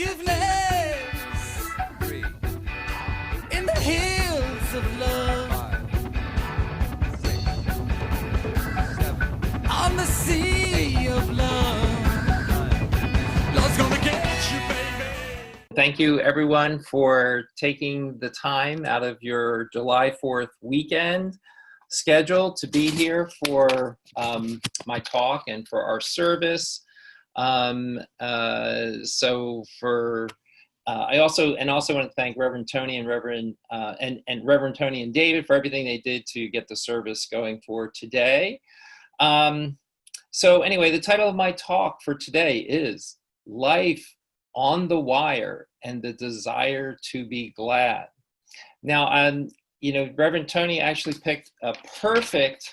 forgiveness Three, in the hills of love 5, 6, 7, on the sea of love. 9. Love's gonna get you, baby. Thank you, everyone, for taking the time out of your July 4th weekend schedule to be here for my talk and for our service. I also want to thank Reverend Tony and Reverend Tony and David for everything they did to get the service going for today. So anyway, the title of my talk for today is Life on the Wire and the Desire to be Glad. Now, Reverend Tony actually picked a perfect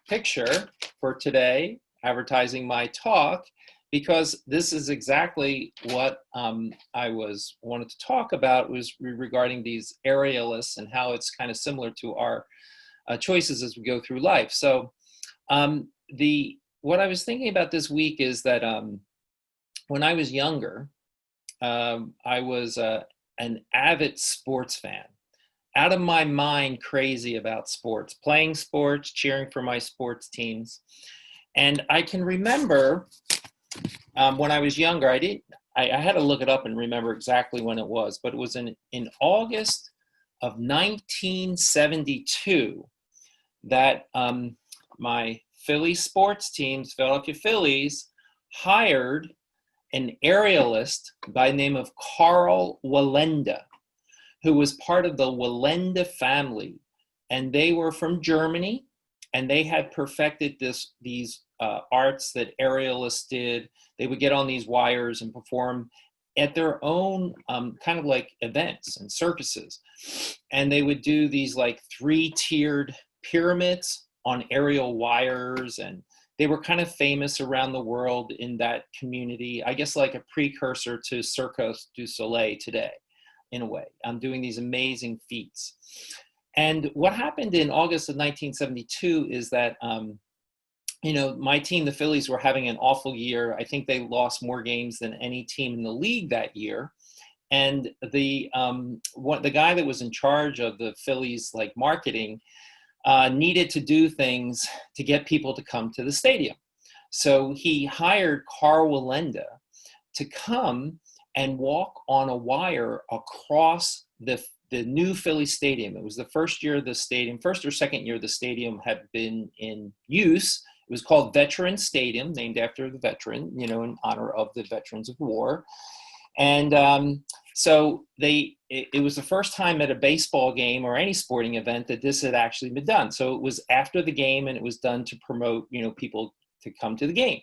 picture for today, advertising my talk, because this is exactly what I wanted to talk about, was regarding these aerialists and how it's kind of similar to our choices as we go through life. So what I was thinking about this week is that when I was younger, I was an avid sports fan, out of my mind crazy about sports, playing sports, cheering for my sports teams. And I can remember when I was younger, I had to look it up and remember exactly when it was, but it was in August of 1972 that my Philly sports teams, Philadelphia Phillies, hired an aerialist by the name of Carl Wallenda, who was part of the Wallenda family. And they were from Germany, and they had perfected these arts that aerialists did. They would get on these wires and perform at their own kind of like events and circuses. And they would do these like 3-tiered pyramids on aerial wires, and they were kind of famous around the world in that community. I guess like a precursor to Cirque du Soleil today, in a way. I'm doing these amazing feats. And what happened in August of 1972 is that, my team, the Phillies, were having an awful year. I think they lost more games than any team in the league that year. And the guy that was in charge of the Phillies, like marketing, needed to do things to get people to come to the stadium. So he hired Carl Wallenda to come and walk on a wire across the new Philly stadium. It was the first or second year the stadium had been in use. It was called Veteran Stadium, named after the veteran, in honor of the veterans of war. And so it was the first time at a baseball game or any sporting event that this had actually been done. So it was after the game, and it was done to promote, people to come to the game.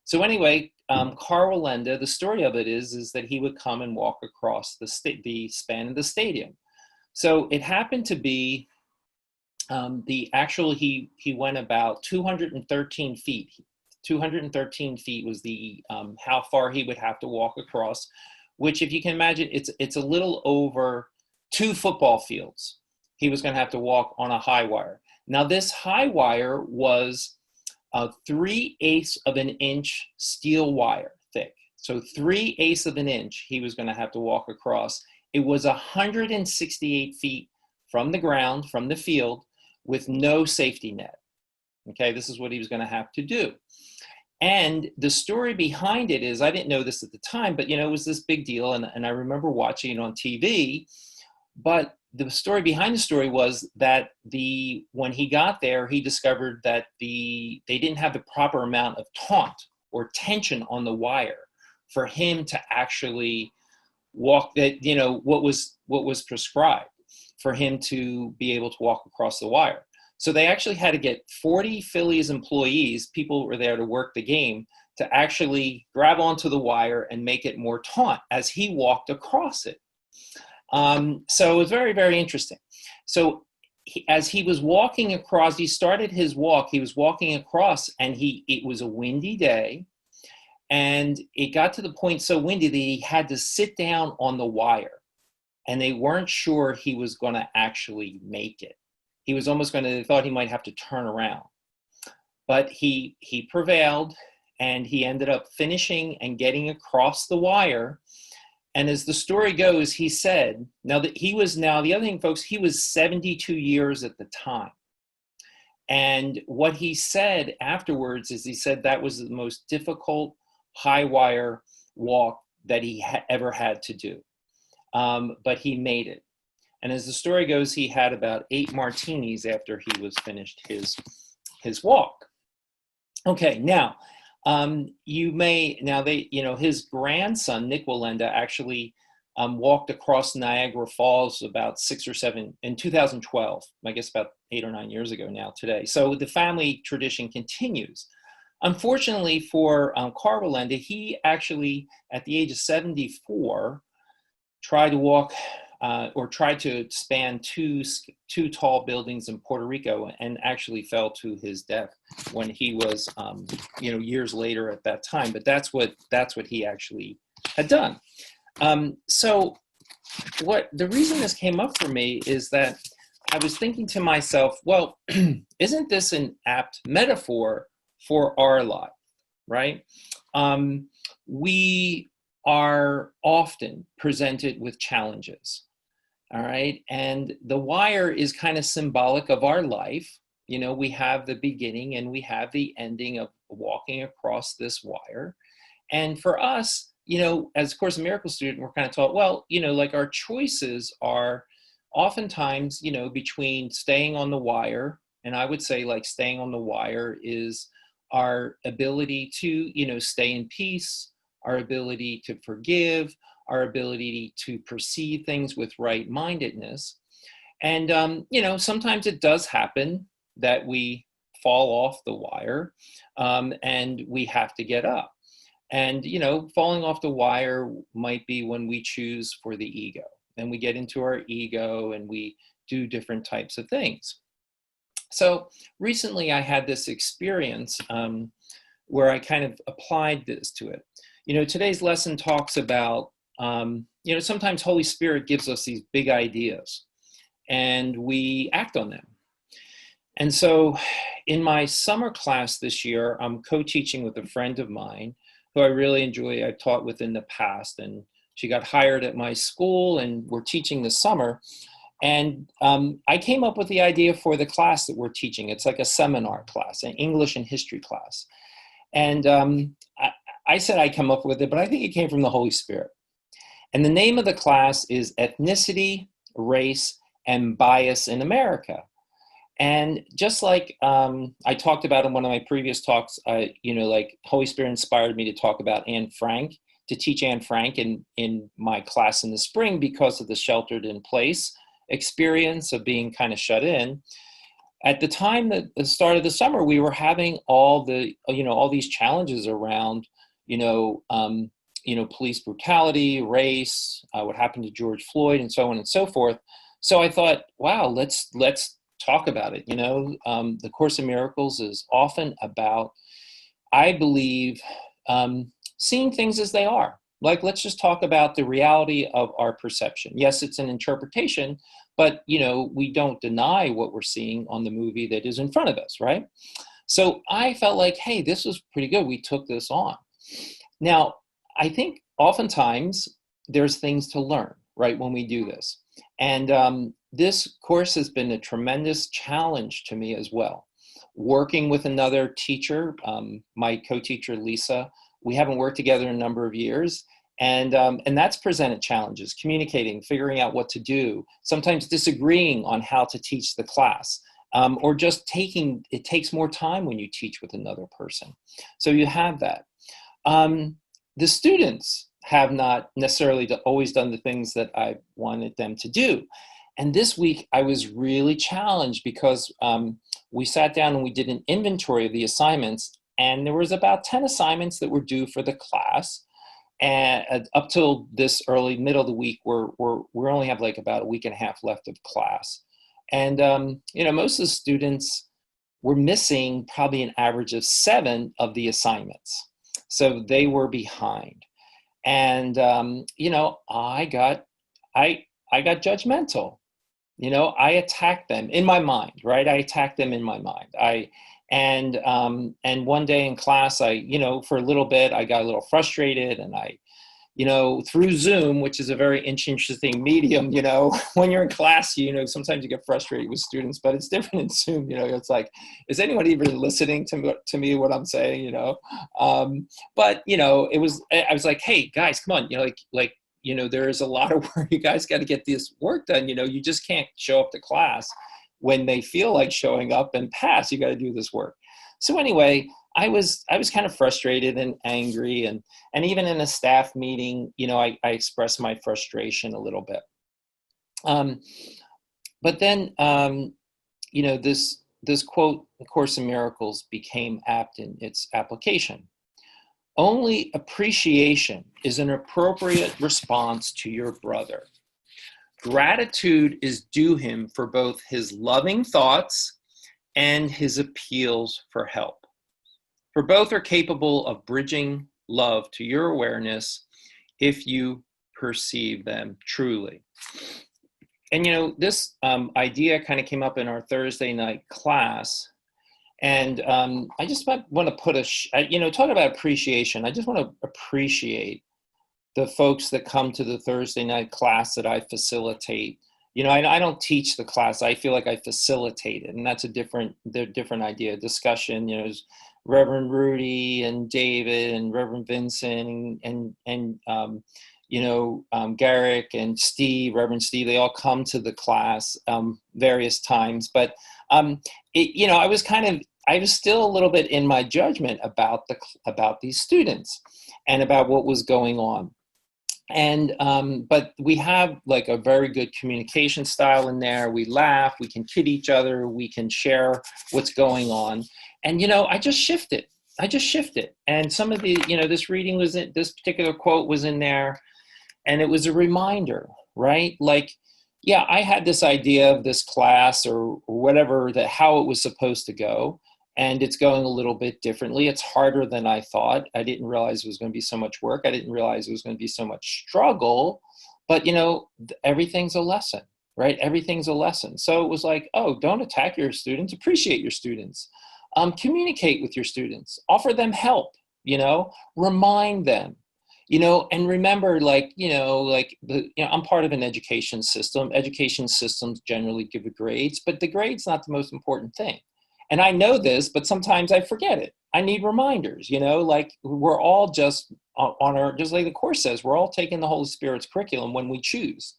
So anyway, Carl Wallenda, the story of it is that he would come and walk across the span of the stadium. So it happened to be he went about 213 feet. 213 feet was the how far he would have to walk across, which, if you can imagine, it's a little over 2 football fields. He was going to have to walk on a high wire. Now, this high wire was 3/8 of an inch steel wire thick. So 3/8 of an inch he was going to have to walk across. It was 168 feet from the ground, from the field, with no safety net. Okay, this is what he was going to have to do. And the story behind it is, I didn't know this at the time, but it was this big deal, and I remember watching it on TV. But the story behind the story was that when he got there, he discovered that they didn't have the proper amount of taut or tension on the wire for him to actually walk what was prescribed for him to be able to walk across the wire. So they actually had to get 40 Phillies employees, people who were there to work the game, to actually grab onto the wire and make it more taut as he walked across it. So it was very, very interesting. So as he was walking across, he started his walk, he was walking across, and it was a windy day. And it got to the point so windy that he had to sit down on the wire. And they weren't sure he was going to actually make it. He was almost they thought he might have to turn around. But he prevailed, and he ended up finishing and getting across the wire. And as the story goes, he said, the other thing, folks, he was 72 years at the time. And what he said afterwards is he said that was the most difficult high wire walk that he ever had to do. But he made it. And as the story goes, he had about 8 martinis after he was finished his walk. Okay, now, his grandson, Nick Wallenda, actually walked across Niagara Falls about 6 or 7 in 2012, I guess about 8 or 9 years ago now today. So the family tradition continues. Unfortunately for Carl Wallenda, he actually, at the age of 74, tried to walk tried to span two tall buildings in Puerto Rico and actually fell to his death when he was, years later at that time. But that's what he actually had done. So the reason this came up for me is that I was thinking to myself, well, isn't this an apt metaphor for our life, right? We are often presented with challenges, all right? And the wire is kind of symbolic of our life. We have the beginning and we have the ending of walking across this wire. And for us, as a Course in Miracles student, we're kind of taught, well, like our choices are oftentimes, between staying on the wire. And I would say like staying on the wire is our ability to, stay in peace, our ability to forgive, our ability to perceive things with right-mindedness. And, sometimes it does happen that we fall off the wire and we have to get up. And, falling off the wire might be when we choose for the ego. And we get into our ego and we do different types of things. So recently I had this experience where I kind of applied this to it. Today's lesson talks about, sometimes Holy Spirit gives us these big ideas and we act on them. And so in my summer class this year, I'm co-teaching with a friend of mine who I really enjoy. I've taught with in the past, and she got hired at my school and we're teaching this summer. And I came up with the idea for the class that we're teaching. It's like a seminar class, an English and history class. And I said I come up with it, but I think it came from the Holy Spirit. And the name of the class is Ethnicity, Race, and Bias in America. And just like I talked about in one of my previous talks, like Holy Spirit inspired me to talk about Anne Frank, to teach Anne Frank in my class in the spring because of the sheltered in place experience of being kind of shut in. At the time that the start of the summer, we were having all these challenges around, police brutality, race, what happened to George Floyd, and so on and so forth. So I thought, wow, let's talk about it. The Course in Miracles is often about, I believe, seeing things as they are. Like, let's just talk about the reality of our perception. Yes, it's an interpretation, but, we don't deny what we're seeing on the movie that is in front of us, right? So I felt like, hey, this was pretty good. We took this on. Now, I think oftentimes there's things to learn, right, when we do this. And this course has been a tremendous challenge to me as well. Working with another teacher, my co-teacher, Lisa, we haven't worked together in a number of years. And that's presented challenges, communicating, figuring out what to do, sometimes disagreeing on how to teach the class, or just it takes more time when you teach with another person. So you have that. The students have not necessarily always done the things that I wanted them to do. And this week I was really challenged because we sat down and we did an inventory of the assignments, and there was about 10 assignments that were due for the class. And up till this middle of the week, we only have like about a week and a half left of class. And, most of the students were missing probably an average of 7 of the assignments. So they were behind. And, I got judgmental. I attacked them in my mind, right? I attacked them in my mind. And one day in class, for a little bit, I got a little frustrated, and I through Zoom, which is a very interesting medium, when you're in class, sometimes you get frustrated with students, but it's different in Zoom, it's like, is anyone even listening to me, what I'm saying, but, I was like, hey guys, come on, there is a lot of work. You guys got to get this work done. You just can't show up to class when they feel like showing up and pass. You got to do this work. So anyway, I was kind of frustrated and angry, and even in a staff meeting, I expressed my frustration a little bit. But then, this quote, "A Course in Miracles," became apt in its application. Only appreciation is an appropriate response to your brother. Gratitude is due him for both his loving thoughts and his appeals for help. For both are capable of bridging love to your awareness if you perceive them truly. And, this idea kind of came up in our Thursday night class. And I just want to put talk about appreciation. I just want to appreciate the folks that come to the Thursday night class that I facilitate. I don't teach the class. I feel like I facilitate it, and that's a different idea. Discussion, is Reverend Rudy and David and Reverend Vincent and Garrick and Steve, Reverend Steve. They all come to the class various times, but I was still a little bit in my judgment about these students and about what was going on. And, but we have like a very good communication style in there. We laugh, we can kid each other, we can share what's going on. And, I just shifted. And some of the, this reading was in, this particular quote was in there, and it was a reminder, right? Like, yeah, I had this idea of this class or whatever, that how it was supposed to go. And it's going a little bit differently. It's harder than I thought. I didn't realize it was going to be so much work. I didn't realize it was going to be so much struggle. But, everything's a lesson, right? Everything's a lesson. So it was like, oh, don't attack your students. Appreciate your students. Communicate with your students. Offer them help, remind them. And remember, I'm part of an education system. Education systems generally give grades, but the grade's not the most important thing. And I know this, but sometimes I forget it. I need reminders, we're all just just like the Course says, we're all taking the Holy Spirit's curriculum when we choose,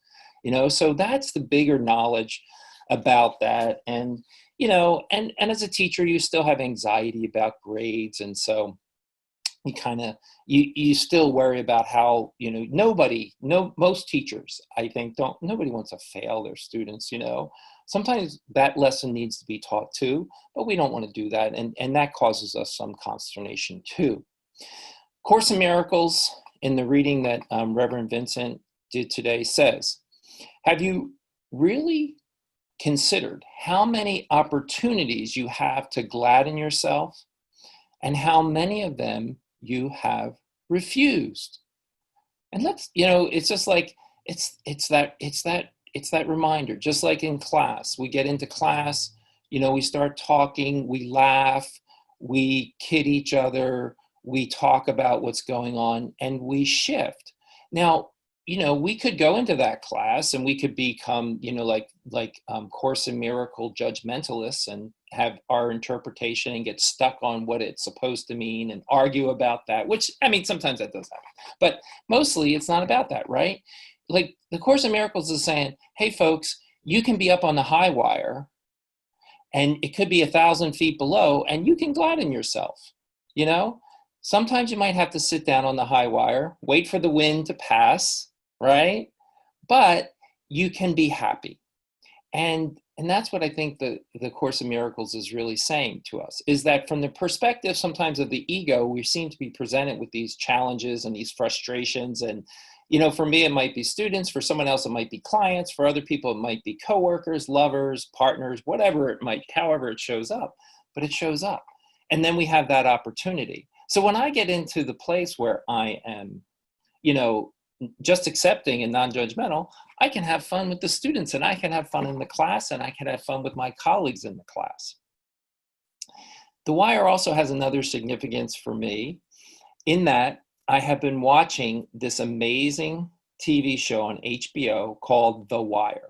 so that's the bigger knowledge about that. And, and as a teacher, you still have anxiety about grades. And so you kind of, you still worry about how, most teachers, I think, nobody wants to fail their students, Sometimes that lesson needs to be taught too, but we don't want to do that. And that causes us some consternation too. Course in Miracles, in the reading that Reverend Vincent did today, says, have you really considered how many opportunities you have to gladden yourself and how many of them you have refused? And it's just like, it's that reminder, just like in class. We get into class, we start talking, we laugh, we kid each other, we talk about what's going on, and we shift. Now, we could go into that class and we could become, Course in Miracle judgmentalists and have our interpretation and get stuck on what it's supposed to mean and argue about that, which, sometimes that does happen. But mostly it's not about that, right? Like the Course in Miracles is saying, hey folks, you can be up on the high wire and it could be 1,000 feet below and you can gladden yourself. Sometimes you might have to sit down on the high wire, wait for the wind to pass, right? But you can be happy. And that's what I think the Course in Miracles is really saying to us, is that from the perspective sometimes of the ego, we seem to be presented with these challenges and these frustrations. And, for me, it might be students. For someone else, it might be clients. For other people, it might be coworkers, lovers, partners, whatever it might, however it shows up. But it shows up. And then we have that opportunity. So when I get into the place where I am, just accepting and non-judgmental, I can have fun with the students and I can have fun in the class and I can have fun with my colleagues in the class. The wire also has another significance for me in that I have been watching this amazing TV show on HBO called The Wire.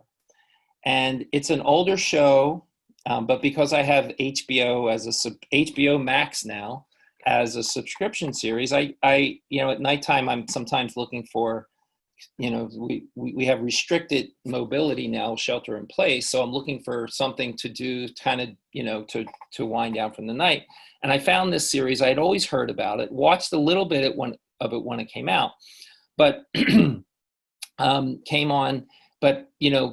And it's an older show, but because I have HBO Max now as a subscription series, at nighttime I'm sometimes looking for, we have restricted mobility now, shelter in place, so I'm looking for something to do, kind of, to wind down from the night. And I found this series. I had always heard about it, watched a little bit of it when it came out, but came on, but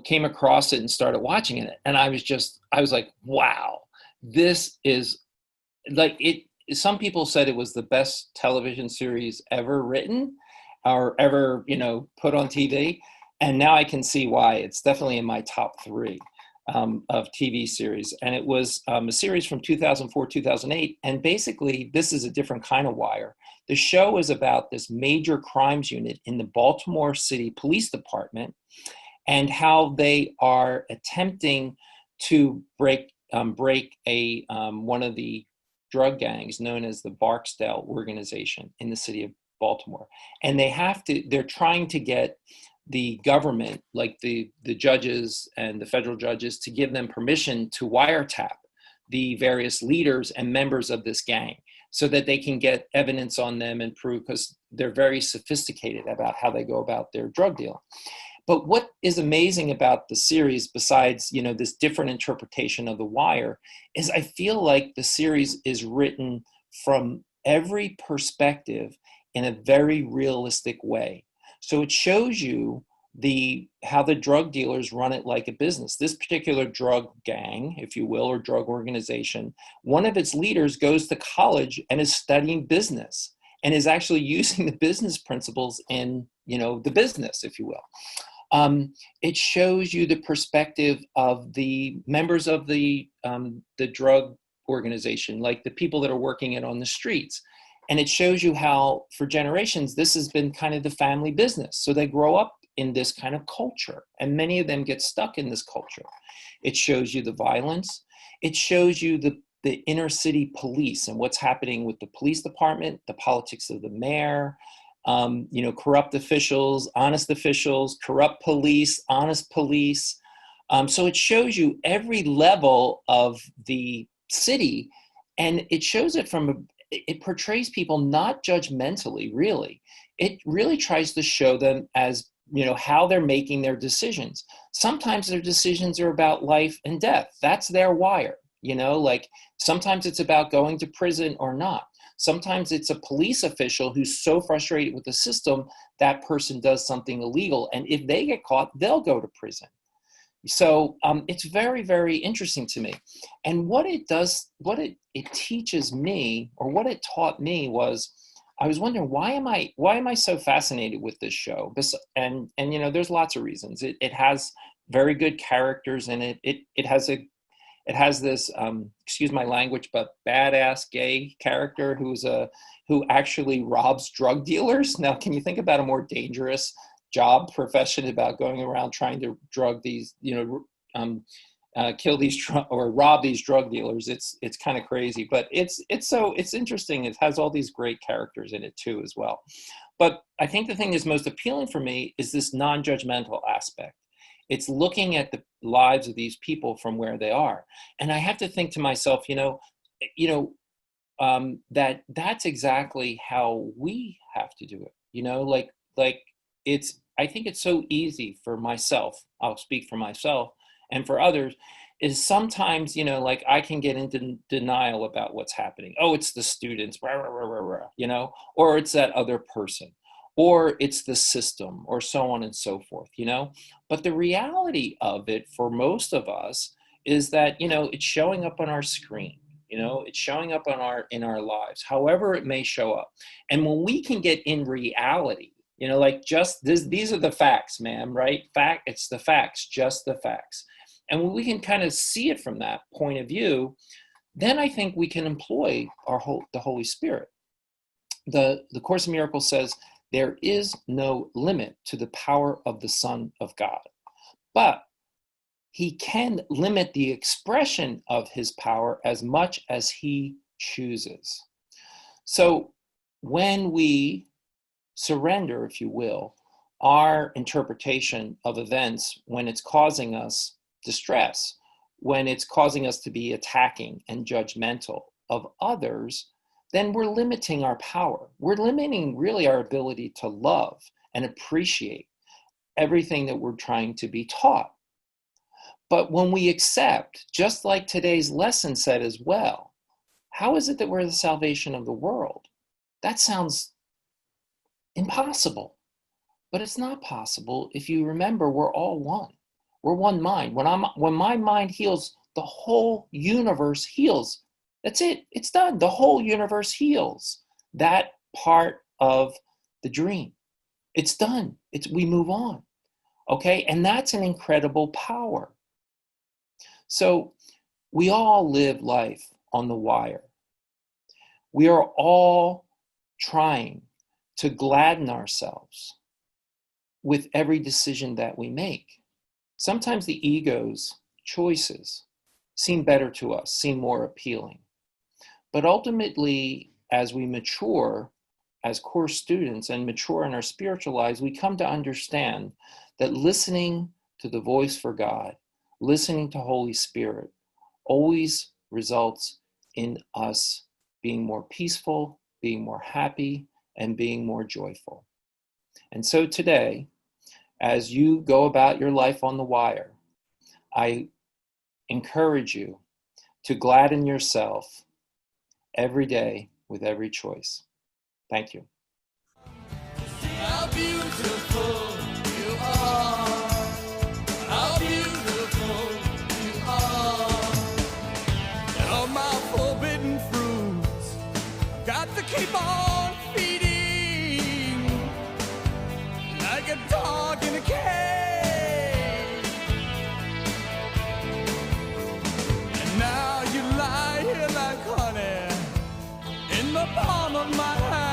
came across it and started watching it, and I was like, wow, this is like it. Some people said it was the best television series ever written or ever put on TV, and now I can see why. It's definitely in my top 3 of TV series. And it was a series from 2004, 2008, and basically this is a different kind of Wire. The show is about this major crimes unit in the Baltimore City Police Department and how they are attempting to break one of the drug gangs known as the Barksdale organization in the city of Baltimore. And they're trying to get the government, like the judges and the federal judges, to give them permission to wiretap the various leaders and members of this gang so that they can get evidence on them and prove, because they're very sophisticated about how they go about their drug dealing. But what is amazing about the series, besides, this different interpretation of The Wire, is I feel like the series is written from every perspective in a very realistic way. So it shows you how the drug dealers run it like a business. This particular drug gang, if you will, or drug organization, one of its leaders goes to college and is studying business and is actually using the business principles in, the business, if you will. It shows you the perspective of the members of the drug organization, like the people that are working it on the streets. And it shows you how, for generations, this has been kind of the family business. So they grow up in this kind of culture, and many of them get stuck in this culture. It shows you the violence. It shows you the inner city police and what's happening with the police department, the politics of the mayor, corrupt officials, honest officials, corrupt police, honest police. So it shows you every level of the city, and it shows it it portrays people not judgmentally, really. It really tries to show them as, how they're making their decisions. Sometimes their decisions are about life and death. That's their wire, like sometimes it's about going to prison or not. Sometimes it's a police official who's so frustrated with the system, that person does something illegal. And if they get caught, they'll go to prison. So it's very, very interesting to me. And what it does, it teaches me, or what it taught me, was I was wondering, why am I so fascinated with this show? And there's lots of reasons. It has very good characters in it. It has this, excuse my language, but badass gay character who actually robs drug dealers. Now, can you think about a more dangerous job profession about going around trying to drug these, kill these or rob these drug dealers? It's kind of crazy, but it's interesting. It has all these great characters in it too, as well. But I think the thing that's most appealing for me is this non-judgmental aspect. It's looking at the lives of these people from where they are. And I have to think to myself, that's exactly how we have to do it. I think it's so easy for myself, I'll speak for myself, and for others, is sometimes, I can get into denial about what's happening. Oh, it's the students, rah, rah, rah, rah, rah, or it's that other person, or it's the system, or so on and so forth, But the reality of it for most of us is that, it's showing up on our screen, it's showing up in our lives, however it may show up. And when we can get in reality, just these are the facts, ma'am, right? It's the facts, just the facts. And when we can kind of see it from that point of view, then I think we can employ the Holy Spirit. The Course in Miracles says, there is no limit to the power of the Son of God, but he can limit the expression of his power as much as he chooses. So when we surrender, if you will, our interpretation of events when it's causing us distress, when it's causing us to be attacking and judgmental of others, then we're limiting our power. We're limiting really our ability to love and appreciate everything that we're trying to be taught. But when we accept, just like today's lesson said as well, how is it that we're the salvation of the world? That sounds impossible, but it's not possible if you remember we're all one. We're one mind. When my mind heals, the whole universe heals. That's it. It's done. The whole universe heals. That part of the dream. It's done. We move on. Okay? And that's an incredible power. So we all live life on the wire. We are all trying to gladden ourselves with every decision that we make. Sometimes the ego's choices seem better to us, seem more appealing. But ultimately, as we mature as course students and mature in our spiritual lives, we come to understand that listening to the voice for God, listening to Holy Spirit, always results in us being more peaceful, being more happy, and being more joyful. And so today, as you go about your life on the wire, I encourage you to gladden yourself every day with every choice. Thank you. How beautiful you are. How beautiful you are. All my forbidden fruits, got to keep on feeding like a dog in a cage. And now you lie here like honey in the palm of my hand.